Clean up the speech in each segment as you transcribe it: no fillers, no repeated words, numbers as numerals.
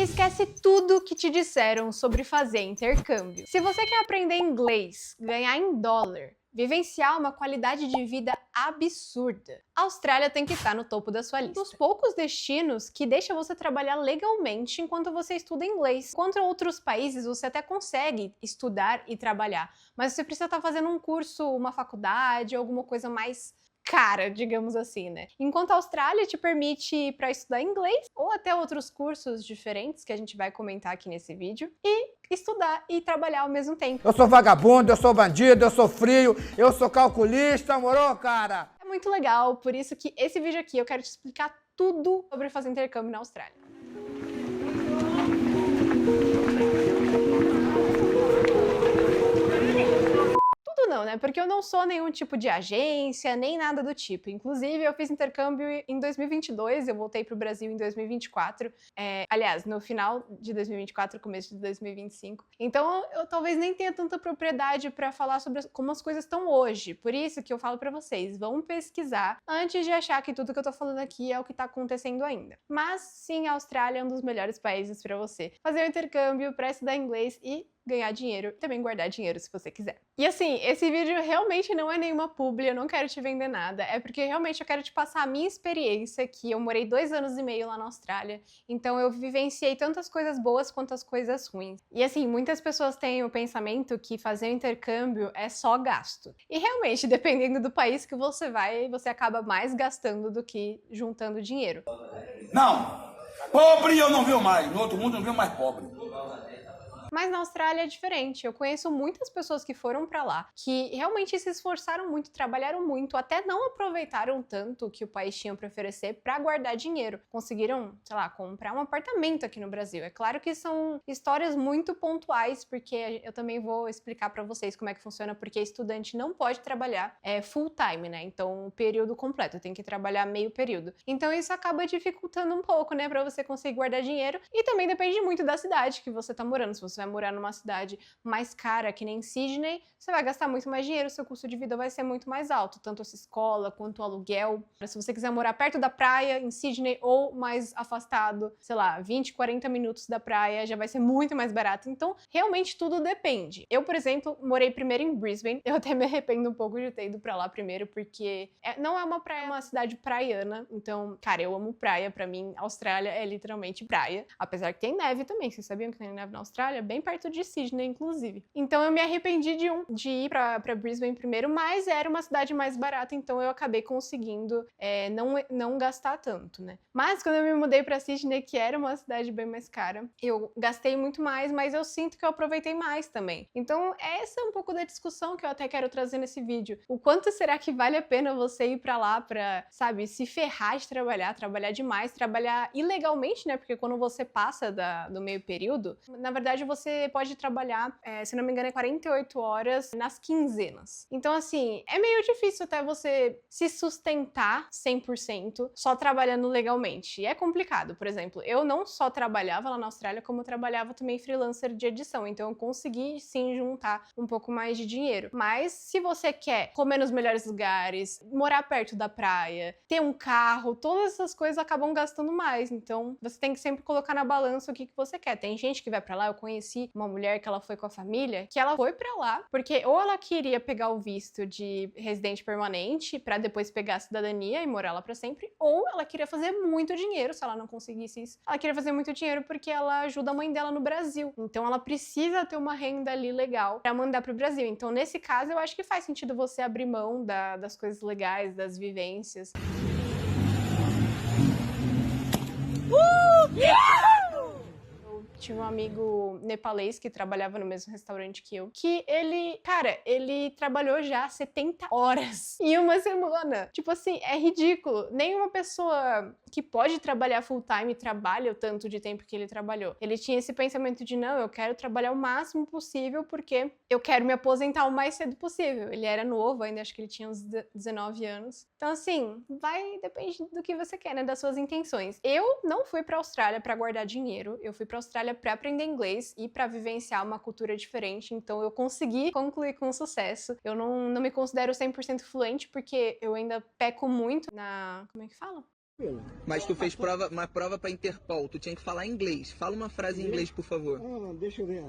esquece tudo que te disseram sobre fazer intercâmbio. Se você quer aprender inglês, ganhar em dólar, vivenciar uma qualidade de vida absurda, a Austrália tem que estar no topo da sua lista. Um dos poucos destinos que deixa você trabalhar legalmente enquanto você estuda inglês. Enquanto outros países você até consegue estudar e trabalhar, mas você precisa estar fazendo um curso, uma faculdade, alguma coisa mais cara, digamos assim, né? Enquanto a Austrália te permite ir para estudar inglês ou até outros cursos diferentes que a gente vai comentar aqui nesse vídeo e estudar e trabalhar ao mesmo tempo. Eu sou vagabundo, eu sou bandido, eu sou frio, eu sou calculista, moro, cara? É muito legal, por isso que esse vídeo aqui eu quero te explicar tudo sobre fazer intercâmbio na Austrália. Não, né? Porque eu não sou nenhum tipo de agência, nem nada do tipo. Inclusive, eu fiz intercâmbio em 2022, eu voltei pro Brasil em 2024. Aliás, no final de 2024, começo de 2025. Então, eu talvez nem tenha tanta propriedade para falar sobre como as coisas estão hoje. Por isso que eu falo para vocês, vão pesquisar antes de achar que tudo que eu tô falando aqui é o que tá acontecendo ainda. Mas, sim, a Austrália é um dos melhores países para você fazer o intercâmbio, para estudar inglês e ganhar dinheiro, e também guardar dinheiro se você quiser. E assim, esse vídeo realmente não é nenhuma publi, eu não quero te vender nada, é porque realmente eu quero te passar a minha experiência, que eu morei 2 anos e meio lá na Austrália, então eu vivenciei tantas coisas boas quanto as coisas ruins. E assim, muitas pessoas têm o pensamento que fazer o intercâmbio é só gasto. E realmente, dependendo do país que você vai, você acaba mais gastando do que juntando dinheiro. Não, pobre eu não viu mais, no outro mundo eu não viu mais pobre. Mas na Austrália é diferente. Eu conheço muitas pessoas que foram pra lá, que realmente se esforçaram muito, trabalharam muito, até não aproveitaram tanto o que o país tinha pra oferecer pra guardar dinheiro. Conseguiram, sei lá, comprar um apartamento aqui no Brasil. É claro que são histórias muito pontuais, porque eu também vou explicar pra vocês como é que funciona, porque estudante não pode trabalhar full time, né? Então, período completo, tem que trabalhar meio período. Então isso acaba dificultando um pouco, né, pra você conseguir guardar dinheiro. E também depende muito da cidade que você tá morando. Se você vai morar numa cidade mais cara, que nem Sydney, você vai gastar muito mais dinheiro, seu custo de vida vai ser muito mais alto, tanto a sua escola quanto o aluguel. Se você quiser morar perto da praia, em Sydney, ou mais afastado, sei lá, 20, 40 minutos da praia, já vai ser muito mais barato. Então, realmente tudo depende. Eu, por exemplo, morei primeiro em Brisbane. Eu até me arrependo um pouco de ter ido pra lá primeiro, porque não é uma praia, é uma cidade praiana. Então, cara, eu amo praia. Pra mim, Austrália é literalmente praia. Apesar que tem neve também. Vocês sabiam que tem neve na Austrália? Bem perto de Sydney, inclusive. Então eu me arrependi de ir pra Brisbane primeiro, mas era uma cidade mais barata, então eu acabei conseguindo não gastar tanto, né? Mas quando eu me mudei pra Sydney, que era uma cidade bem mais cara, eu gastei muito mais, mas eu sinto que eu aproveitei mais também. Então essa é um pouco da discussão que eu até quero trazer nesse vídeo. O quanto será que vale a pena você ir pra lá pra, sabe, se ferrar de trabalhar demais, trabalhar ilegalmente, né? Porque quando você passa do meio período, na verdade você pode trabalhar, se não me engano, 48 horas nas quinzenas. Então, assim, é meio difícil até você se sustentar 100% só trabalhando legalmente. E é complicado. Por exemplo, eu não só trabalhava lá na Austrália, como eu trabalhava também freelancer de edição. Então, eu consegui, sim, juntar um pouco mais de dinheiro. Mas, se você quer comer nos melhores lugares, morar perto da praia, ter um carro, todas essas coisas acabam gastando mais. Então, você tem que sempre colocar na balança o que você quer. Tem gente que vai pra lá, eu conheci uma mulher que ela foi com a família, que ela foi pra lá porque ou ela queria pegar o visto de residente permanente pra depois pegar a cidadania e morar lá pra sempre, ou ela queria fazer muito dinheiro, se ela não conseguisse isso. Ela queria fazer muito dinheiro porque ela ajuda a mãe dela no Brasil. Então ela precisa ter uma renda ali legal pra mandar pro Brasil. Então nesse caso eu acho que faz sentido você abrir mão das coisas legais, das vivências. Yeah! Tinha um amigo nepalês que trabalhava no mesmo restaurante que eu, que ele trabalhou já 70 horas em uma semana. Tipo assim, é ridículo. Nenhuma pessoa que pode trabalhar full time trabalha o tanto de tempo que ele trabalhou. Ele tinha esse pensamento de, não, eu quero trabalhar o máximo possível porque eu quero me aposentar o mais cedo possível. Ele era novo ainda, acho que ele tinha uns 19 anos. Então assim, depende do que você quer, né, das suas intenções. Eu não fui pra Austrália pra guardar dinheiro, eu fui pra Austrália para aprender inglês e para vivenciar uma cultura diferente, então eu consegui concluir com sucesso. Eu não me considero 100% fluente porque eu ainda peco muito como é que fala? Mas tu fez uma prova pra Interpol, tu tinha que falar inglês. Fala uma frase em inglês, por favor. Deixa eu ver.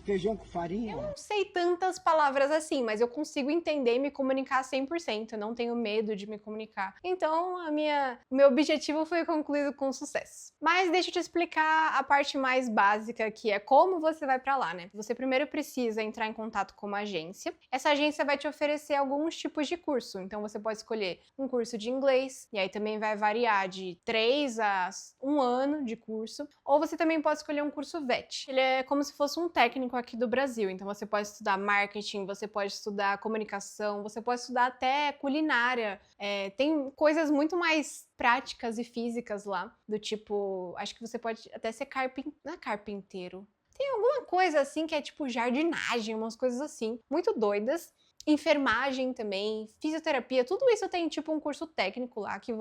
Feijão com farinha. Eu não sei tantas palavras assim, mas eu consigo entender e me comunicar 100%. Eu não tenho medo de me comunicar. Então, o meu objetivo foi concluído com sucesso. Mas deixa eu te explicar a parte mais básica, que é como você vai pra lá, né? Você primeiro precisa entrar em contato com uma agência. Essa agência vai te oferecer alguns tipos de curso. Então, você pode escolher um curso de inglês, e aí também vai variar de 3 a 1 ano de curso. Ou você também pode escolher um curso VET. Ele é como se fosse um técnico aqui do Brasil, então você pode estudar marketing, você pode estudar comunicação, você pode estudar até culinária, tem coisas muito mais práticas e físicas lá, do tipo, acho que você pode até ser não é carpinteiro, tem alguma coisa assim que é tipo jardinagem, umas coisas assim, muito doidas. Enfermagem também, fisioterapia, tudo isso tem tipo um curso técnico lá que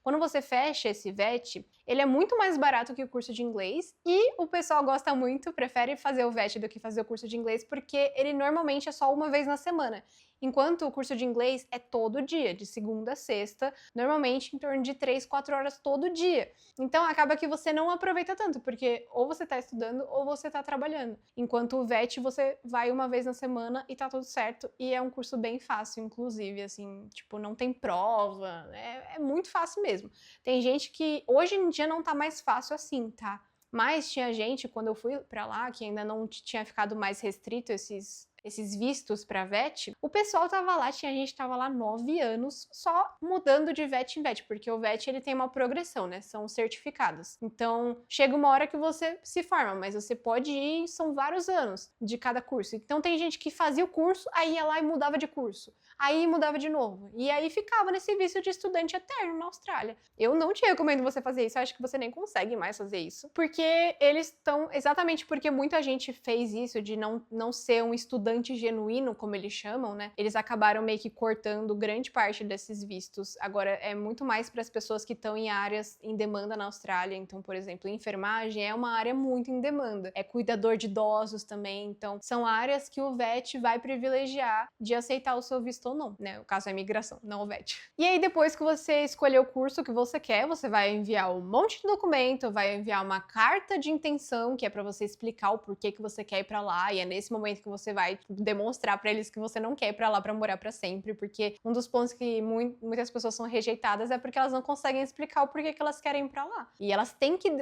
quando você fecha esse VET, ele é muito mais barato que o curso de inglês e o pessoal gosta muito, prefere fazer o VET do que fazer o curso de inglês porque ele normalmente é só uma vez na semana. Enquanto o curso de inglês é todo dia, de segunda a sexta, normalmente em torno de 3, 4 horas todo dia. Então acaba que você não aproveita tanto, porque ou você tá estudando ou você tá trabalhando. Enquanto o VET você vai uma vez na semana e tá tudo certo. E é um curso bem fácil, inclusive, assim, tipo, não tem prova, é muito fácil mesmo. Tem gente que hoje em dia não tá mais fácil assim, tá? Mas tinha gente, quando eu fui pra lá, que ainda não tinha ficado mais restrito esses vistos para VET, o pessoal tava lá, tinha gente que tava lá 9 anos só mudando de VET em VET, porque o VET ele tem uma progressão, né? São certificados. Então, chega uma hora que você se forma, mas você pode ir, são vários anos de cada curso. Então, tem gente que fazia o curso, aí ia lá e mudava de curso. Aí mudava de novo. E aí ficava nesse visto de estudante eterno na Austrália. Eu não te recomendo você fazer isso, eu acho que você nem consegue mais fazer isso. Porque eles estão, exatamente porque muita gente fez isso de não ser um estudante genuíno, como eles chamam, né? Eles acabaram meio que cortando grande parte desses vistos. Agora, é muito mais para as pessoas que estão em áreas em demanda na Austrália. Então, por exemplo, enfermagem é uma área muito em demanda. É cuidador de idosos também. Então, são áreas que o VET vai privilegiar de aceitar o seu visto ou não, né? O caso é a imigração, não o VET. E aí, depois que você escolher o curso que você quer, você vai enviar um monte de documento, vai enviar uma carta de intenção, que é para você explicar o porquê que você quer ir para lá, e é nesse momento que você vai demonstrar para eles que você não quer ir para lá para morar para sempre, porque um dos pontos que muitas pessoas são rejeitadas é porque elas não conseguem explicar o porquê que elas querem ir para lá. E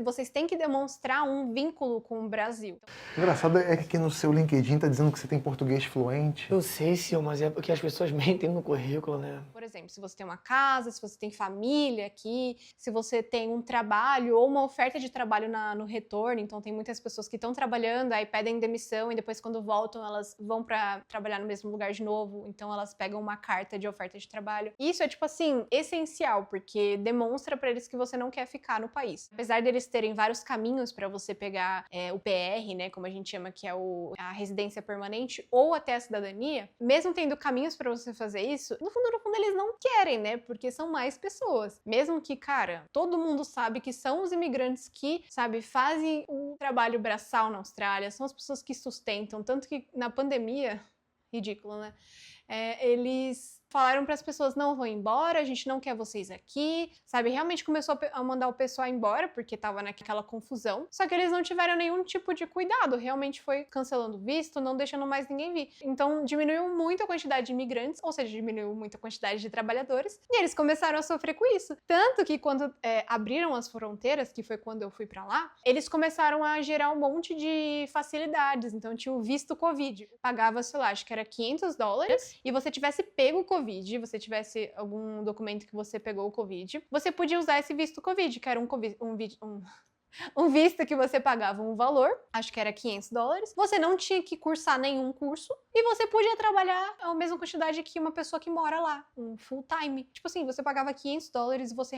vocês têm que demonstrar um vínculo com o Brasil. Engraçado é que aqui no seu LinkedIn tá dizendo que você tem português fluente. Eu sei, sim, mas é porque as pessoas mentem no currículo, né? Por exemplo, se você tem uma casa, se você tem família aqui, se você tem um trabalho ou uma oferta de trabalho no retorno, então tem muitas pessoas que estão trabalhando, aí pedem demissão e depois quando voltam elas vão para trabalhar no mesmo lugar de novo, então elas pegam uma carta de oferta de trabalho. Isso é tipo assim, essencial, porque demonstra para eles que você não quer ficar no país. Apesar deles terem vários caminhos para você pegar o PR, né, como a gente chama, que é a residência permanente, ou até a cidadania, mesmo tendo caminhos para você fazer isso, no fundo eles não querem, né, porque são mais pessoas. Mesmo que, cara, todo mundo sabe que são os imigrantes que, sabe, fazem o trabalho braçal na Austrália, são as pessoas que sustentam, tanto que na pandemia, ridículo, né, eles falaram para as pessoas, não vão embora, a gente não quer vocês aqui, sabe? Realmente começou a mandar o pessoal embora, porque tava naquela confusão. Só que eles não tiveram nenhum tipo de cuidado, realmente foi cancelando visto, não deixando mais ninguém vir. Então diminuiu muito a quantidade de imigrantes, ou seja, diminuiu muito a quantidade de trabalhadores, e eles começaram a sofrer com isso. Tanto que quando abriram as fronteiras, que foi quando eu fui para lá, eles começaram a gerar um monte de facilidades. Então tinha o visto Covid. Pagava, sei lá, acho que era $500, e você tivesse pego o Covid, você tivesse algum documento que você pegou o Covid, você podia usar esse visto Covid, que era um visto que você pagava um valor, acho que era $500, você não tinha que cursar nenhum curso e você podia trabalhar a mesma quantidade que uma pessoa que mora lá, um full time. Tipo assim, você pagava $500 e você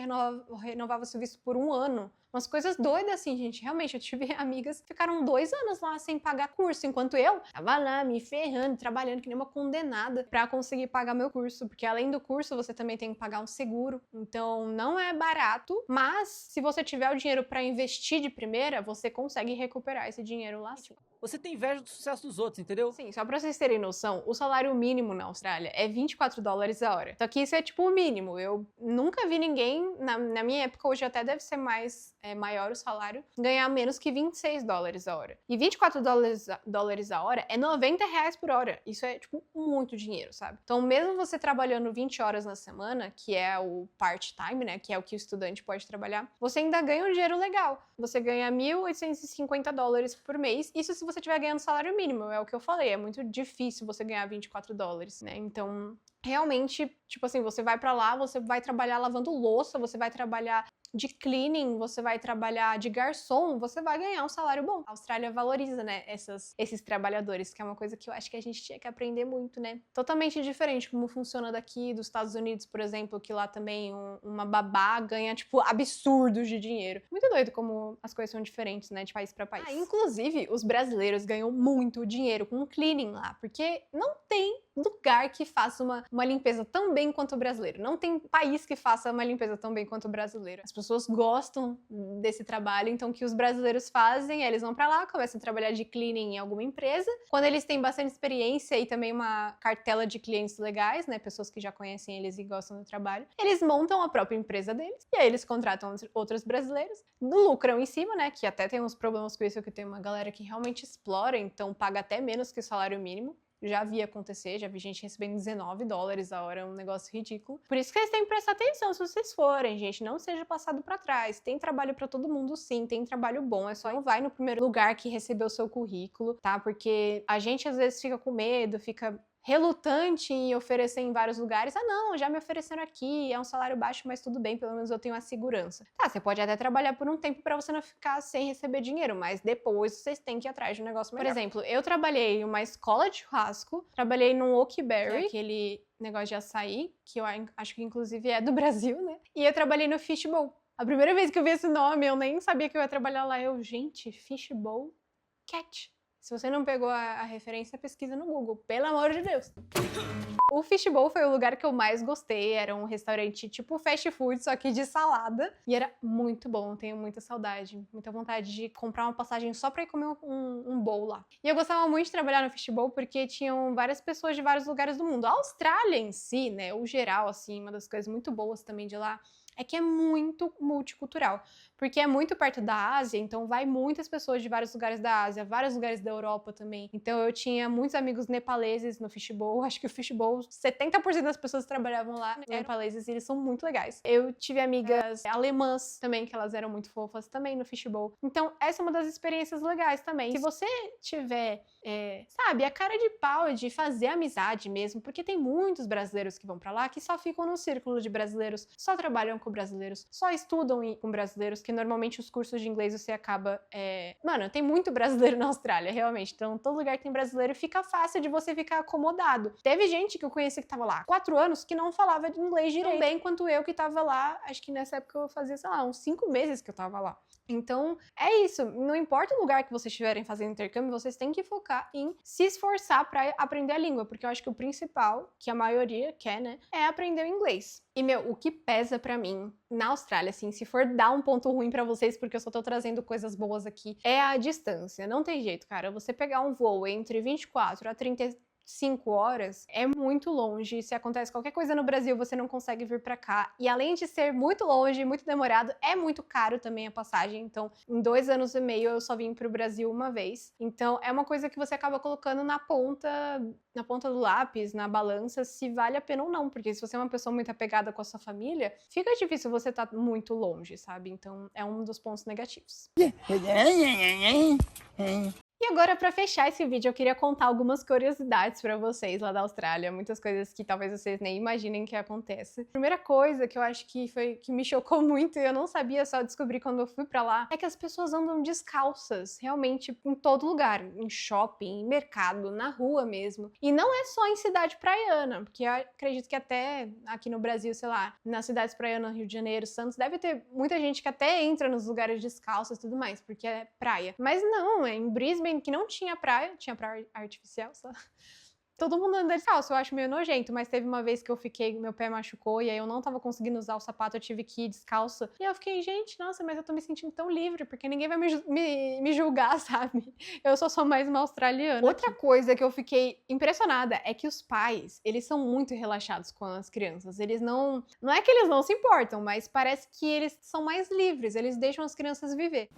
renovava seu visto por 1 ano. Umas coisas doidas assim, gente. Realmente, eu tive amigas que ficaram 2 anos lá sem pagar curso, enquanto eu tava lá me ferrando, trabalhando que nem uma condenada pra conseguir pagar meu curso, porque além do curso você também tem que pagar um seguro. Então não é barato, mas se você tiver o dinheiro pra investir de primeira, você consegue recuperar esse dinheiro lá sim. Você tem inveja do sucesso dos outros, entendeu? Sim, só pra vocês terem noção, o salário mínimo na Austrália é $24 a hora. Só que isso é tipo o mínimo. Eu nunca vi ninguém, na minha época, hoje até deve ser maior o salário, ganhar menos que $26 a hora. E $24 a hora é R$90 por hora. Isso é, tipo, muito dinheiro, sabe? Então, mesmo você trabalhando 20 horas na semana, que é o part-time, né, que é o que o estudante pode trabalhar, você ainda ganha um dinheiro legal. Você ganha $1.850 por mês. Isso se você estiver ganhando salário mínimo, é o que eu falei. É muito difícil você ganhar $24, né? Então, realmente, tipo assim, você vai pra lá, você vai trabalhar lavando louça, você vai trabalhar de cleaning, você vai trabalhar de garçom, você vai ganhar um salário bom. A Austrália valoriza, né, esses trabalhadores, que é uma coisa que eu acho que a gente tinha que aprender muito, né? Totalmente diferente como funciona daqui, dos Estados Unidos, por exemplo, que lá também uma babá ganha, tipo, absurdos de dinheiro. Muito doido como as coisas são diferentes, né, de país pra país. Inclusive, os brasileiros ganham muito dinheiro com cleaning lá, porque não tem lugar que faça uma limpeza tão bem quanto o brasileiro. Não tem país que faça uma limpeza tão bem quanto o brasileiro. As pessoas gostam desse trabalho, então o que os brasileiros fazem é eles vão pra lá, começam a trabalhar de cleaning em alguma empresa. Quando eles têm bastante experiência e também uma cartela de clientes legais, né, pessoas que já conhecem eles e gostam do trabalho, eles montam a própria empresa deles e aí eles contratam outros brasileiros, lucram em cima, né, que até tem uns problemas com isso, que tem uma galera que realmente explora, então paga até menos que o salário mínimo. Já vi acontecer, já vi gente recebendo $19 a hora, é um negócio ridículo. Por isso que vocês têm que prestar atenção se vocês forem, gente. Não seja passado pra trás. Tem trabalho pra todo mundo, sim. Tem trabalho bom. É só não vai no primeiro lugar que recebeu o seu currículo, tá? Porque a gente às vezes fica com medo, fica relutante em oferecer em vários lugares. Ah, não, já me ofereceram aqui, é um salário baixo, mas tudo bem, pelo menos eu tenho a segurança. Tá, você pode até trabalhar por um tempo pra você não ficar sem receber dinheiro, mas depois vocês têm que ir atrás de um negócio melhor. Por exemplo, eu trabalhei em uma escola de churrasco, trabalhei num Oakberry, que é aquele negócio de açaí, que eu acho que inclusive é do Brasil, né? E eu trabalhei no Fishbowl. A primeira vez que eu vi esse nome, eu nem sabia que eu ia trabalhar lá. Gente, Fishbowl Cat. Se você não pegou a referência, pesquisa no Google, pelo amor de Deus. O Fishbowl foi o lugar que eu mais gostei, era um restaurante tipo fast food, só que de salada, e era muito bom, tenho muita saudade, muita vontade de comprar uma passagem só pra ir comer um bowl lá. E eu gostava muito de trabalhar no Fishbowl porque tinham várias pessoas de vários lugares do mundo. A Austrália em si, né, o geral, assim, uma das coisas muito boas também de lá, é que é muito multicultural, porque é muito perto da Ásia, então vai muitas pessoas de vários lugares da Ásia, vários lugares da Europa também. Então eu tinha muitos amigos nepaleses no Fishbowl, acho que o Fishbowl, 70% das pessoas que trabalhavam lá eram nepaleses e eles são muito legais. Eu tive amigas alemãs também, que elas eram muito fofas também no Fishbowl. Então essa é uma das experiências legais também. Se você tiver, sabe, a cara de pau de fazer amizade mesmo, porque tem muitos brasileiros que vão pra lá que só ficam no círculo de brasileiros, só trabalham com brasileiros, só estudam com brasileiros, que normalmente os cursos de inglês você acaba... Mano, tem muito brasileiro na Austrália, realmente. Então, todo lugar que tem brasileiro fica fácil de você ficar acomodado. Teve gente que eu conheci que tava lá há 4 anos que não falava de inglês direito. Bem quanto eu que tava lá, acho que nessa época eu fazia, sei lá, uns 5 meses que eu tava lá. Então, é isso. Não importa o lugar que vocês estiverem fazendo intercâmbio, vocês têm que focar em se esforçar pra aprender a língua, porque eu acho que o principal, que a maioria quer, né, é aprender o inglês. E, meu, o que pesa pra mim na Austrália, assim, se for dar um ponto ruim pra vocês, porque eu só tô trazendo coisas boas aqui, é a distância. Não tem jeito, cara. Você pegar um voo entre 24 a 35 horas é muito longe. Se acontece qualquer coisa no Brasil, você não consegue vir pra cá. E além de ser muito longe, muito demorado, é muito caro também a passagem. Então, em 2 anos e meio, eu só vim pro Brasil uma vez. Então, é uma coisa que você acaba colocando na ponta do lápis, na balança, se vale a pena ou não. Porque se você é uma pessoa muito apegada com a sua família, fica difícil você estar muito longe, sabe? Então, é um dos pontos negativos. E agora, pra fechar esse vídeo, eu queria contar algumas curiosidades pra vocês lá da Austrália. Muitas coisas que talvez vocês nem imaginem que acontece. A primeira coisa que eu acho que me chocou muito e eu não sabia, só descobri quando eu fui pra lá, é que as pessoas andam descalças, realmente, em todo lugar. Em shopping, em mercado, na rua mesmo. E não é só em cidade praiana, porque eu acredito que até aqui no Brasil, sei lá, nas cidades praianas, Rio de Janeiro, Santos, deve ter muita gente que até entra nos lugares descalços e tudo mais, porque é praia. Mas não, em Brisbane, que não tinha praia artificial, sei lá. Todo mundo anda descalço, eu acho meio nojento, mas teve uma vez que eu fiquei, meu pé machucou e aí eu não tava conseguindo usar o sapato, eu tive que ir descalço. E eu fiquei, gente, nossa, mas eu tô me sentindo tão livre, porque ninguém vai me julgar, sabe? Eu sou só mais uma australiana. Outra coisa que eu fiquei impressionada é que os pais, eles são muito relaxados com as crianças. Eles não é que eles não se importam, mas parece que eles são mais livres, eles deixam as crianças viver.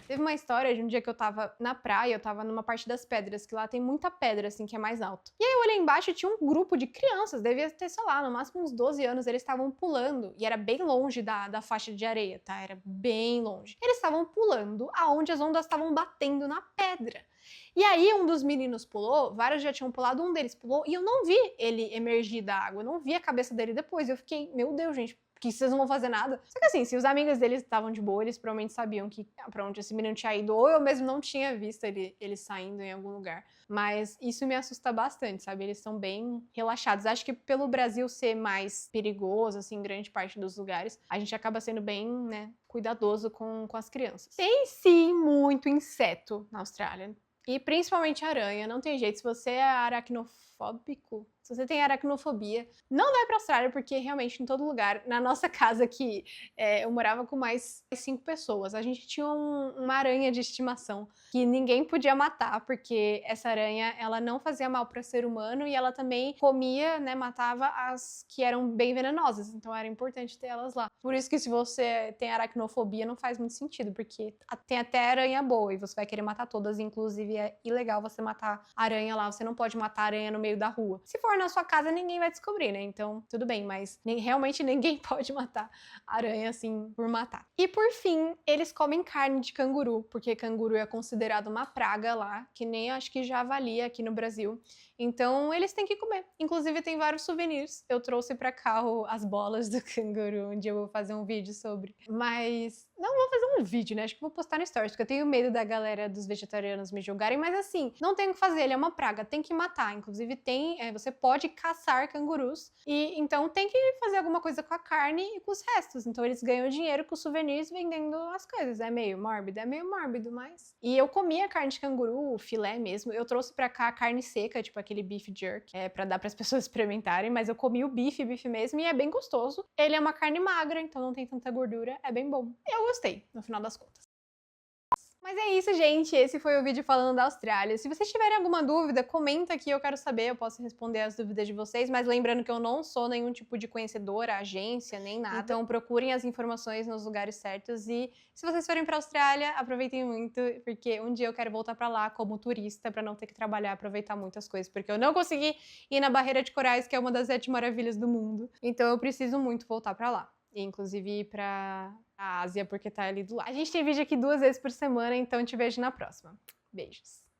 Teve uma história de um dia que eu tava na praia, eu tava numa parte das pedras, que lá tem muita pedra, assim, que é mais alto. E aí eu olhei embaixo e tinha um grupo de crianças, devia ter, sei lá, no máximo uns 12 anos, eles estavam pulando, e era bem longe da faixa de areia, tá? Era bem longe. Eles estavam pulando aonde as ondas estavam batendo na pedra. E aí um dos meninos pulou, vários já tinham pulado, um deles pulou, e eu não vi ele emergir da água, eu não vi a cabeça dele depois. Eu fiquei, meu Deus, gente, que vocês não vão fazer nada. Só que assim, se os amigos deles estavam de boa, eles provavelmente sabiam que pra onde esse menino tinha ido, ou eu mesmo não tinha visto ele saindo em algum lugar. Mas isso me assusta bastante, sabe? Eles são bem relaxados. Acho que pelo Brasil ser mais perigoso, assim, em grande parte dos lugares, a gente acaba sendo bem, né, cuidadoso com as crianças. Tem sim muito inseto na Austrália. E principalmente aranha, não tem jeito. Se você é aracnofóbico, se você tem aracnofobia, não vai pra Austrália, porque realmente em todo lugar, na nossa casa aqui, eu morava com mais 5 pessoas. A gente tinha uma aranha de estimação que ninguém podia matar, porque essa aranha, ela não fazia mal para ser humano e ela também comia, né, matava as que eram bem venenosas. Então era importante ter elas lá. Por isso que se você tem aracnofobia, não faz muito sentido, porque tem até aranha boa e você vai querer matar todas, inclusive é ilegal você matar aranha lá, você não pode matar aranha no meio da rua. Se for na sua casa, ninguém vai descobrir, né? Então, tudo bem, mas realmente ninguém pode matar aranha assim por matar. E por fim, eles comem carne de canguru, porque canguru é considerado uma praga lá, que nem acho que javali aqui no Brasil. Então, eles têm que comer. Inclusive, tem vários souvenirs. Eu trouxe pra cá as bolas do canguru, onde eu vou fazer um vídeo sobre. Mas não vou fazer um vídeo, né? Acho que vou postar no Stories, porque eu tenho medo da galera dos vegetarianos me julgarem. Mas assim, não tem o que fazer, ele é uma praga, tem que matar. Inclusive, você pode caçar cangurus. E então tem que fazer alguma coisa com a carne e com os restos. Então, eles ganham dinheiro com os souvenirs vendendo as coisas. É meio mórbido, mas... E eu comi a carne de canguru, o filé mesmo. Eu trouxe pra cá a carne seca, tipo aquele beef jerky, pra dar pras pessoas experimentarem, mas eu comi o bife mesmo, e é bem gostoso. Ele é uma carne magra, então não tem tanta gordura, é bem bom. Eu gostei, no final das contas. Mas é isso, gente. Esse foi o vídeo falando da Austrália. Se vocês tiverem alguma dúvida, comenta aqui, eu quero saber, eu posso responder as dúvidas de vocês, mas lembrando que eu não sou nenhum tipo de conhecedora, agência, nem nada. Então procurem as informações nos lugares certos e se vocês forem pra Austrália, aproveitem muito, porque um dia eu quero voltar pra lá como turista, pra não ter que trabalhar, aproveitar muitas coisas, porque eu não consegui ir na Barreira de Corais, que é uma das 7 maravilhas do mundo. Então eu preciso muito voltar pra lá. E, inclusive, ir pra Ásia, porque tá ali do lado. A gente tem vídeo aqui 2 vezes por semana, então te vejo na próxima. Beijos!